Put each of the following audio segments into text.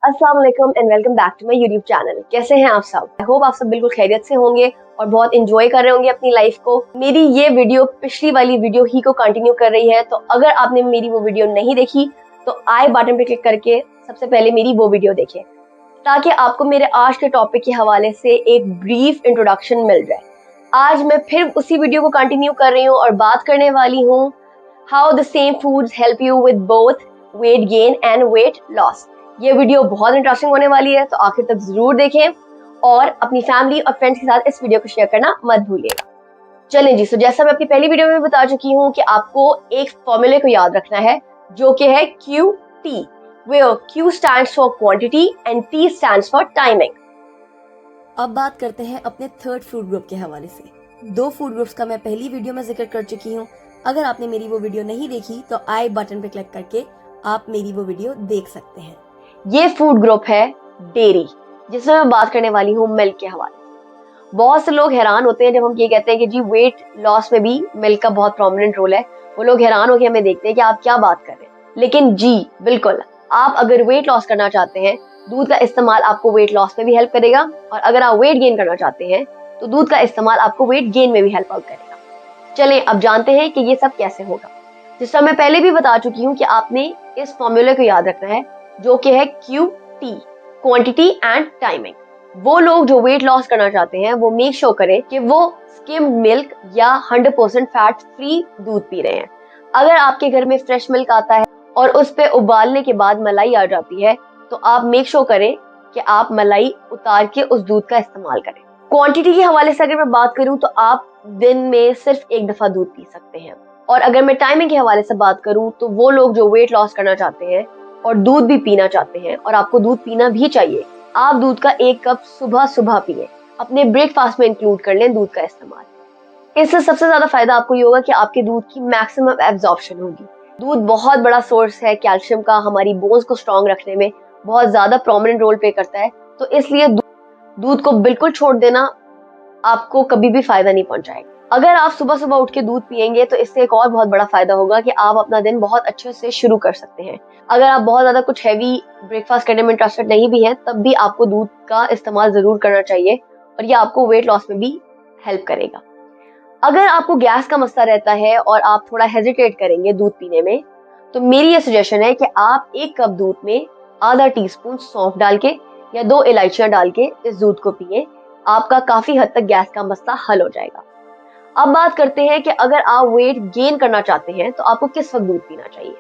अस्सलाम वालेकुम and welcome back to my YouTube channel. कैसे हैं आप सब? आई होप आप सब बिल्कुल खैरियत से होंगे और बहुत एंजॉय कर रहे होंगे अपनी लाइफ को। मेरी ये वीडियो पिछली वाली वीडियो ही को कंटिन्यू कर रही है, तो अगर आपने मेरी वो वीडियो नहीं देखी तो आई बटन पे क्लिक करके सबसे पहले मेरी वो वीडियो देखें, ताकि आपको मेरे आज के टॉपिक के हवाले से एक ब्रीफ इंट्रोडक्शन मिल जाए। आज मैं फिर उसी वीडियो को कंटिन्यू कर रही हूँ और बात करने वाली हूँ how the same foods help you with both weight gain and weight loss. ये वीडियो बहुत इंटरेस्टिंग होने वाली है, तो आखिर तक जरूर देखें और अपनी फैमिली और फ्रेंड्स के साथ इस वीडियो को शेयर करना मत भूलिएगा। चलें जी, जैसा मैं अपनी पहली वीडियो में बता चुकी हूँ कि आपको एक फॉर्मूले को याद रखना है जो कि है QT, where Q stands for quantity and T stands for timing। अब बात करते हैं अपने थर्ड फूड ग्रुप के हवाले से। दो फूड ग्रुप्स का मैं पहली वीडियो में जिक्र कर चुकी हूँ। अगर आपने मेरी वो वीडियो नहीं देखी तो आई बटन पे क्लिक करके आप मेरी वो वीडियो देख सकते हैं। ये फूड ग्रुप है डेयरी, जिसमें मैं बात करने वाली हूँ मिल्क के हवाले से। बहुत से लोग हैरान होते हैं जब हम ये कहते हैं कि जी वेट लॉस में भी मिल्क का बहुत प्रोमिनेंट रोल है। वो लोग हैरान होकर हमें देखते हैं कि आप क्या बात कर रहे हैं, लेकिन जी बिल्कुल, आप अगर वेट लॉस करना चाहते हैं, दूध का इस्तेमाल आपको वेट लॉस में भी हेल्प करेगा, और अगर आप वेट गेन करना चाहते हैं तो दूध का इस्तेमाल आपको वेट गेन में भी हेल्प आउट करेगा। चलें अब जानते हैं कि ये सब कैसे होगा। जिसका मैं पहले भी बता चुकी हूँ कि आपने इस फॉर्मूले को याद रखना है जो कि है QT, क्वांटिटी एंड टाइमिंग। वो लोग जो वेट लॉस करना चाहते हैं वो मेक श्योर करें कि वो स्किम्ड मिल्क या 100% फैट फ्री दूध पी रहे हैं। अगर आपके घर में फ्रेश मिल्क आता है और उस पे उबालने के बाद मलाई आ जाती है, तो आप मेक श्योर करें कि आप मलाई उतार के उस दूध का इस्तेमाल करें। क्वांटिटी के हवाले से अगर मैं बात करूं तो आप दिन में सिर्फ एक दफा दूध पी सकते हैं। और अगर मैं टाइमिंग के हवाले से बात करूं तो वो लोग जो वेट लॉस करना चाहते हैं और दूध भी पीना चाहते हैं, और आपको दूध पीना भी चाहिए, आप दूध का 1 कप सुबह सुबह पिए। अपने ब्रेकफास्ट में इंक्लूड कर लें दूध का इस्तेमाल। इससे सबसे ज्यादा फायदा आपको ये होगा कि आपके दूध की मैक्सिमम एब्जॉर्प्शन होगी। दूध बहुत बड़ा सोर्स है कैल्शियम का, हमारी बोन्स को स्ट्रॉन्ग रखने में बहुत ज्यादा प्रोमिनेंट रोल प्ले करता है। तो इसलिए दूध को बिल्कुल छोड़ देना आपको कभी भी फायदा नहीं पहुंचाएगा। अगर आप सुबह सुबह उठ के दूध पिएंगे तो इससे एक और बहुत बड़ा फायदा होगा कि आप अपना दिन बहुत अच्छे से शुरू कर सकते हैं। अगर आप बहुत ज्यादा कुछ हैवी ब्रेकफास्ट करने में इंटरेस्टेड नहीं भी हैं, तब भी आपको दूध का इस्तेमाल जरूर करना चाहिए और ये आपको वेट लॉस में भी हेल्प करेगा। अगर आपको गैस का मसला रहता है और आप थोड़ा हेजिटेट करेंगे दूध पीने में, तो मेरी ये सजेशन है कि आप 1 कप दूध में आधा टीस्पून सौंफ डाल के या 2 इलायचियां डाल के इस दूध को पिए। आपका काफी हद तक गैस का मसला हल हो जाएगा। अब बात करते हैं कि अगर आप वेट गेन करना चाहते हैं तो आपको किस वक्त दूध पीना चाहिए।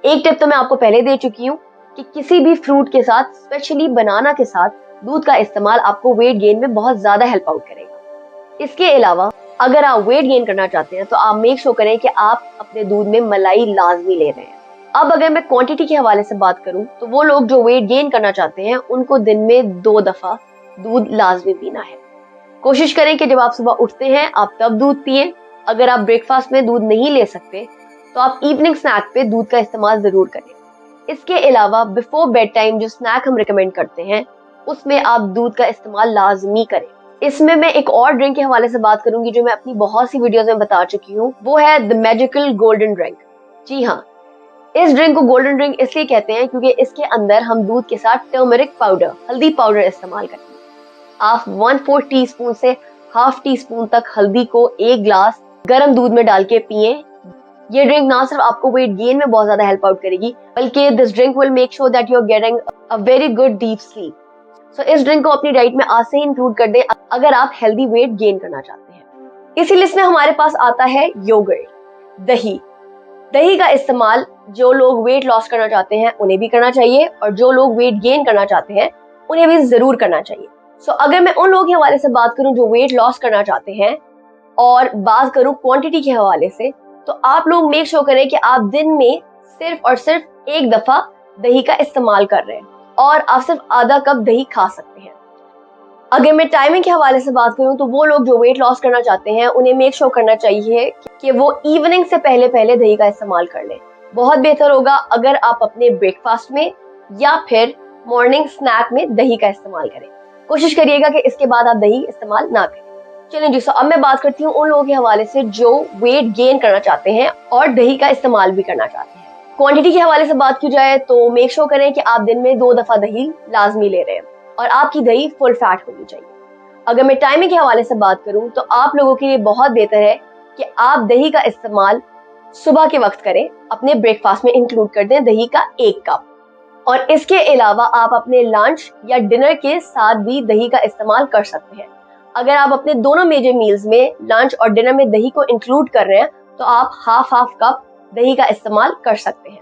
एक टिप तो मैं आपको पहले दे चुकी हूँ कि किसी भी फ्रूट के साथ, स्पेशली बनाना के साथ, दूध का इस्तेमाल आपको वेट गेन में बहुत ज्यादा हेल्प आउट करेगा। इसके अलावा अगर आप वेट गेन करना चाहते हैं तो आप मेक श्योर करें कि आप अपने दूध में मलाई लाजमी ले रहे हैं। अब अगर मैं क्वांटिटी के हवाले से बात करूं तो वो लोग जो वेट गेन करना चाहते हैं उनको दिन में 2 दफा दूध लाजमी पीना है। कोशिश करें कि जब आप सुबह उठते हैं आप तब दूध पिए। अगर आप ब्रेकफास्ट में दूध नहीं ले सकते तो आप इवनिंग स्नैक पे दूध का इस्तेमाल जरूर करें। इसके अलावा बिफोर बेड टाइम जो स्नैक हम रिकमेंड करते हैं उसमें आप दूध का इस्तेमाल लाजमी करें। इसमें मैं एक और ड्रिंक के हवाले से बात करूंगी जो मैं अपनी बहुत सी वीडियोस में बता चुकी हूँ, वो है द मैजिकल गोल्डन ड्रिंक। जी हाँ, इस ड्रिंक को गोल्डन ड्रिंक इसलिए कहते हैं क्योंकि इसके अंदर हम दूध के साथ टर्मरिक पाउडर, हल्दी पाउडर इस्तेमाल करते हैं। आप 1/4 टीस्पून से ½ टीस्पून तक हल्दी को 1 ग्लास गर्म दूध में डाल के पिए। ये ड्रिंक ना सिर्फ आपको वेट गेन में बहुत ज्यादा हेल्प आउट करेगी, बल्कि this drink will make sure that you are getting a very good deep sleep. So इस ड्रिंक को अपनी डाइट में आज से ही इंक्लूड कर दें अगर आप हेल्दी वेट गेन करना चाहते हैं। इसी लिस्ट में हमारे पास आता है योगर्ट, दही। दही का इस्तेमाल जो लोग वेट लॉस करना चाहते हैं उन्हें भी करना चाहिए, और जो लोग वेट गेन करना चाहते हैं उन्हें भी जरूर करना चाहिए। अगर मैं उन लोगों के हवाले से बात करूं जो वेट लॉस करना चाहते हैं और बात करूं क्वांटिटी के हवाले से, तो आप लोग मेक श्योर करें कि आप दिन में सिर्फ और सिर्फ 1 दफा दही का इस्तेमाल कर रहे हैं और आप सिर्फ आधा कप दही खा सकते हैं। अगर मैं टाइमिंग के हवाले से बात करूं तो वो लोग जो वेट लॉस करना चाहते हैं उन्हें मेक श्योर करना चाहिए कि वो इवनिंग से पहले पहले दही का इस्तेमाल कर लें। बहुत बेहतर होगा अगर आप अपने ब्रेकफास्ट में या फिर मॉर्निंग स्नैक में दही का इस्तेमाल करें। कोशिश करिएगा कि इसके बाद आप दही इस्तेमाल ना करें। चलिए जी, अब मैं बात करती हूँ उन लोगों के हवाले से जो वेट गेन करना चाहते हैं और दही का इस्तेमाल भी करना चाहते हैं। क्वांटिटी के हवाले से बात की जाए तो मेक श्योर करें कि आप दिन में 2 दफा दही लाजमी ले रहे हैं और आपकी दही फुल फैट होनी चाहिए। अगर मैं टाइमिंग के हवाले से बात करूं तो आप लोगों के लिए बहुत बेहतर है कि आप दही का इस्तेमाल सुबह के वक्त करें, अपने ब्रेकफास्ट में इंक्लूड कर दें दही का 1 कप। और इसके अलावा आप अपने लंच या डिनर के साथ भी दही का इस्तेमाल कर सकते हैं। अगर आप अपने दोनों मेजर मील्स में लंच और डिनर में दही को इंक्लूड कर रहे हैं तो आप हाफ कप दही का इस्तेमाल कर सकते हैं।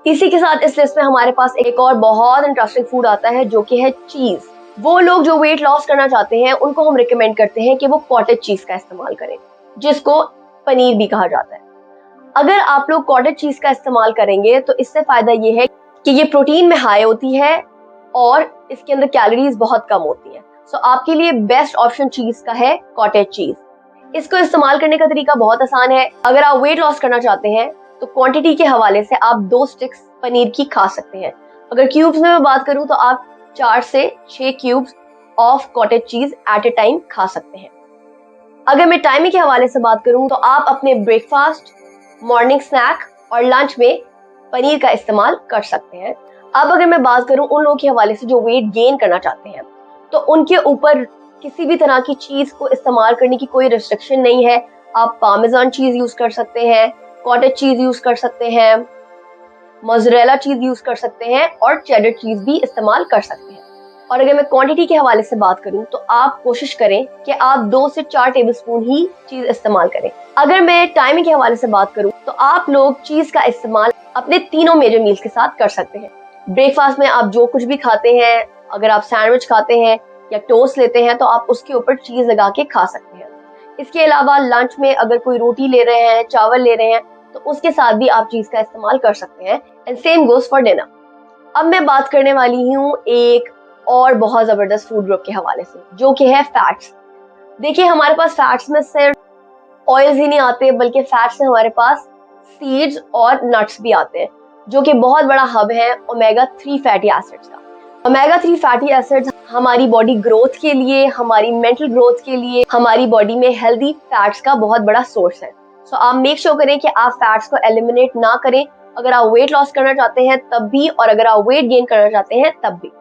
इसी के साथ इस लिस्ट में हमारे पास एक और बहुत इंटरेस्टिंग फूड आता है जो कि है चीज। वो लोग जो वेट लॉस करना चाहते हैं उनको हम रिकमेंड करते हैं कि वो कॉटेज चीज का इस्तेमाल करें, जिसको पनीर भी कहा जाता है। अगर आप लोग कॉटेज चीज का इस्तेमाल करेंगे तो इससे फायदा ये है कि ये प्रोटीन में हाई होती है और इसके अंदर कैलोरीज बहुत कम होती हैं। सो आपके लिए बेस्ट ऑप्शन चीज का है कॉटेज चीज। इसको इस्तेमाल करने का तरीका बहुत आसान है। अगर आप वेट लॉस करना चाहते हैं तो क्वांटिटी के हवाले से आप 2 स्टिक्स पनीर की खा सकते हैं। अगर क्यूब्स में मैं बात करूं तो आप 4 से 6 cubes of cottage cheese at a time खा सकते हैं। अगर मैं टाइमिंग के हवाले से बात करूं तो आप अपने ब्रेकफास्ट, मॉर्निंग स्नैक और लंच में पनीर का इस्तेमाल कर सकते हैं। अब अगर मैं बात करूं उन लोगों के हवाले से जो वेट गेन करना चाहते हैं तो उनके ऊपर किसी भी तरह की चीज को इस्तेमाल करने की कोई रिस्ट्रिक्शन नहीं है। आप पार्मेजान चीज यूज कर सकते हैं, कॉटेज चीज यूज कर सकते हैं, मोज़रेला चीज यूज कर सकते हैं और चेडर चीज भी इस्तेमाल कर सकते हैं। और अगर मैं क्वांटिटी के हवाले से बात करूं तो आप कोशिश करें कि आप 2 से 4 टेबलस्पून ही चीज इस्तेमाल करें। अगर मैं टाइमिंग के हवाले से बात करूं तो आप लोग चीज का इस्तेमाल अपने तीनों मेजर मील्स के साथ कर सकते हैं। ब्रेकफास्ट में आप जो कुछ भी खाते हैं, अगर आप सैंडविच खाते हैं या टोस्ट लेते हैं तो आप उसके ऊपर चीज लगा के खा सकते हैं। इसके अलावा लंच में अगर कोई रोटी ले रहे हैं, चावल ले रहे हैं तो उसके साथ भी आप चीज का इस्तेमाल कर सकते हैं। And same goes for dinner. अब मैं बात करने वाली हूँ एक और बहुत जबरदस्त फूड ग्रुप के हवाले से जो कि है फैट्स। देखिए हमारे पास फैट्स में सिर्फ ऑयल्स ही नहीं आते बल्कि फैट्स में हमारे पास सीड्स और नट्स भी आते हैं जो कि बहुत बड़ा हब है ओमेगा 3 फैटी एसिड्स का। ओमेगा 3 फैटी एसिड्स हमारी बॉडी ग्रोथ के लिए, हमारी मेंटल ग्रोथ के लिए, हमारी बॉडी में हेल्दी फैट्स का बहुत बड़ा सोर्स है। सो आप मेक श्योर करें कि आप फैट्स को एलिमिनेट ना करें अगर आप वेट लॉस करना चाहते हैं तब भी, और अगर आप वेट गेन करना चाहते हैं तब भी।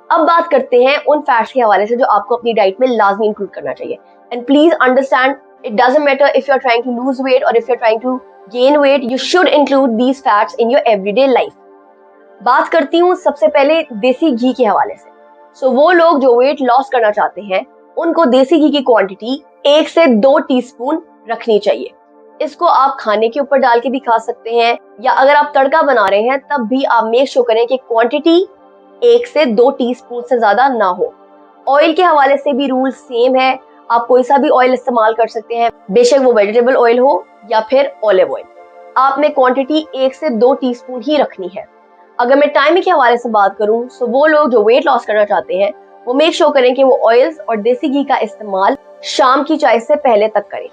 अब बात करते हैं उन फैट्स के हवाले से जो आपको अपनी डाइट में लाजमी इंक्लूड करना चाहिए। And please understand, it doesn't matter if you are trying to lose weight or if you are trying to gain weight, you should include these fats in your everyday life. बात करती हूँ सबसे पहले देसी घी के हवाले से। सो वो लोग जो वेट लॉस करना चाहते हैं उनको देसी घी की क्वांटिटी 1 से 2 टीस्पून रखनी चाहिए। इसको आप खाने के ऊपर डाल के भी खा सकते हैं या अगर आप तड़का बना रहे हैं तब भी आप मेक श्योर करें कि क्वांटिटी 1 से 2 टीस्पून से ज्यादा ना हो। ऑयल के हवाले से भी रूल सेम है। आप कोई सा भी ऑयल इस्तेमाल कर सकते हैं, बेशक वो वेजिटेबल ऑयल हो या फिर ऑलिव ऑयल। आप में क्वांटिटी 1 से 2 टीस्पून ही रखनी है। अगर मैं टाइमिंग के हवाले से बात करूं तो वो लोग जो वेट लॉस करना चाहते हैं वो मेक श्योर करें कि वो ऑयल्स और देसी घी का इस्तेमाल शाम की चाय से पहले तक करें।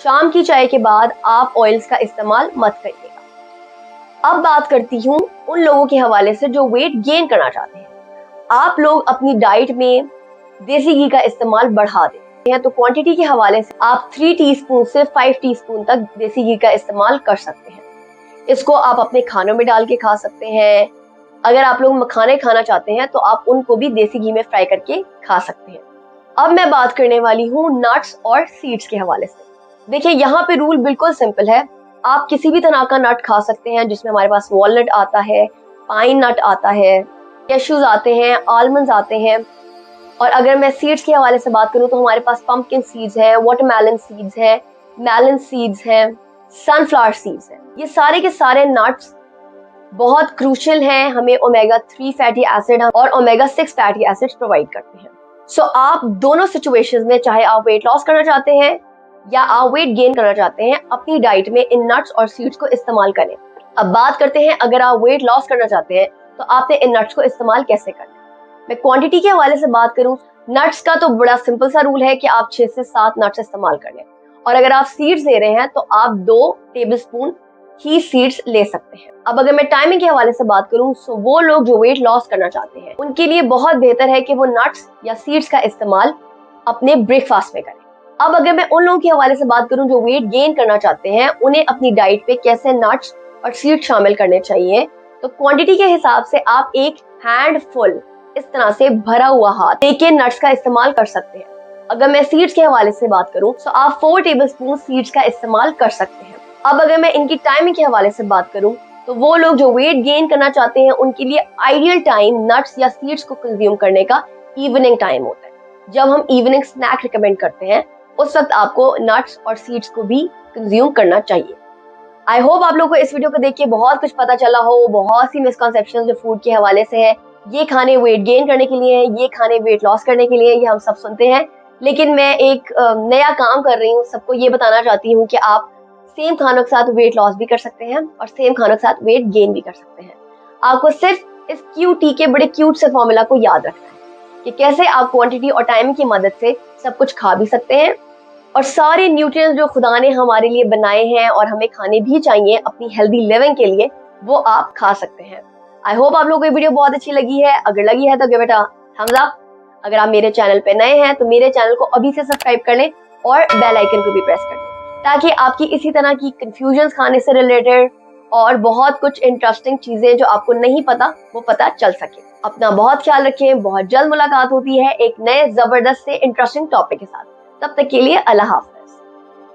शाम की चाय के बाद आप ऑयल्स का इस्तेमाल मत करिएगा। अब बात करती हूँ उन लोगों के हवाले से जो वेट गेन करना चाहते हैं। आप लोग अपनी डाइट में देसी घी का इस्तेमाल बढ़ा देते हैं तो क्वांटिटी के हवाले से आप 3 टीस्पून से 5 टीस्पून तक देसी घी का इस्तेमाल कर सकते हैं। इसको आप अपने खानों में डाल के खा सकते हैं। अगर आप लोग मखाने खाना चाहते हैं तो आप उनको भी देसी घी में फ्राई करके खा सकते हैं। अब मैं बात करने वाली हूँ नट्स और सीड्स के हवाले से। देखिए यहाँ पे रूल बिल्कुल सिंपल है। आप किसी भी तरह का नट खा सकते हैं जिसमें हमारे पास वॉलनट आता है, पाइन नट आता है, कैश्यूज आते हैं, आलमंड्स आते हैं। और अगर मैं सीड्स के हवाले से बात करूं तो हमारे पास पंपकिन सीड्स हैं, वाटरमेलन सीड्स हैं, मेलन सीड्स हैं, सनफ्लावर सीड्स हैं। ये सारे के सारे नट्स बहुत क्रूशियल हैं, हमें ओमेगा 3 फैटी एसिड और ओमेगा 6 फैटी एसिड्स प्रोवाइड करते हैं। सो आप दोनों सिचुएशंस में, चाहे आप वेट लॉस करना चाहते हैं या आप वेट गेन करना चाहते हैं, अपनी डाइट में इन नट्स और सीड्स को इस्तेमाल करें। अब बात करते हैं अगर आप वेट लॉस करना चाहते हैं तो आपने इन नट्स को इस्तेमाल कैसे करना है। मैं क्वांटिटी के हवाले से बात करूं, नट्स का तो बड़ा सिंपल सा रूल है कि आप 6 से 7 नट्स इस्तेमाल कर लें। और अगर आप सीड्स ले रहे हैं तो आप 2 टेबलस्पून ही सीड्स ले सकते हैं। अब अगर मैं टाइमिंग के हवाले से बात करूं तो वो लोग जो वेट लॉस करना चाहते हैं उनके लिए बहुत बेहतर है कि वो नट्स या सीड्स का इस्तेमाल अपने ब्रेकफास्ट में करें। अब अगर मैं उन लोगों के हवाले से बात करूं जो वेट गेन करना चाहते हैं, उन्हें अपनी डाइट पे कैसे नट्स और सीड्स शामिल करने चाहिए। तो क्वांटिटी के हिसाब से आप एक हैंडफुल इस तरह से भरा हुआ हाथ लेके नट्स का इस्तेमाल कर सकते हैं। अगर मैं सीड्स के हवाले से बात करूं तो आप 4 टेबलस्पून सीड्स का इस्तेमाल कर सकते हैं। अब अगर मैं इनकी टाइमिंग के हवाले से बात करूं तो वो लोग जो वेट गेन करना चाहते हैं उनके लिए आइडियल टाइम नट्स या सीड्स को कंज्यूम करने का इवनिंग टाइम होता है। जब हम इवनिंग स्नैक रिकमेंड करते हैं उस वक्त आपको नट्स और सीड्स को भी कंज्यूम करना चाहिए। आई होप आप लोगों को इस वीडियो को देख के बहुत कुछ पता चला हो। बहुत सी मिसकॉन्सेप्शन जो फूड के हवाले से है, ये खाने वेट गेन करने के लिए है, ये खाने वेट लॉस करने के लिए, ये हम सब सुनते हैं। लेकिन मैं एक नया काम कर रही हूँ, सबको ये बताना चाहती हूँ कि आप सेम खानों के साथ वेट लॉस भी कर सकते हैं और सेम खानों के साथ वेट गेन भी कर सकते हैं। आपको सिर्फ इस QT के बड़े क्यूट से फॉर्मूला को याद रखना है कि कैसे आप क्वांटिटी और टाइम की मदद से सब कुछ खा भी सकते हैं और सारे न्यूट्रिएंट्स जो खुदा ने हमारे लिए बनाए हैं और हमें खाने भी चाहिए अपनी हेल्दी लिविंग के लिए, वो आप खा सकते हैं। आई होप आप लोगों को ये वीडियो बहुत अच्छी लगी है। अगर लगी है तो give it a thumbs up. अगर आप मेरे चैनल पे नए हैं तो मेरे चैनल को अभी से सब्सक्राइब कर लें और बेल आइकन को भी प्रेस कर लें ताकि आपकी इसी तरह की कंफ्यूजन्स खाने से रिलेटेड और बहुत कुछ इंटरेस्टिंग चीजें जो आपको नहीं पता वो पता चल सके। अपना बहुत ख्याल रखें। बहुत जल्द मुलाकात होती है एक नए जबरदस्त से इंटरेस्टिंग टॉपिक के साथ। तब तक के लिए अल्लाह हाफ़िज़।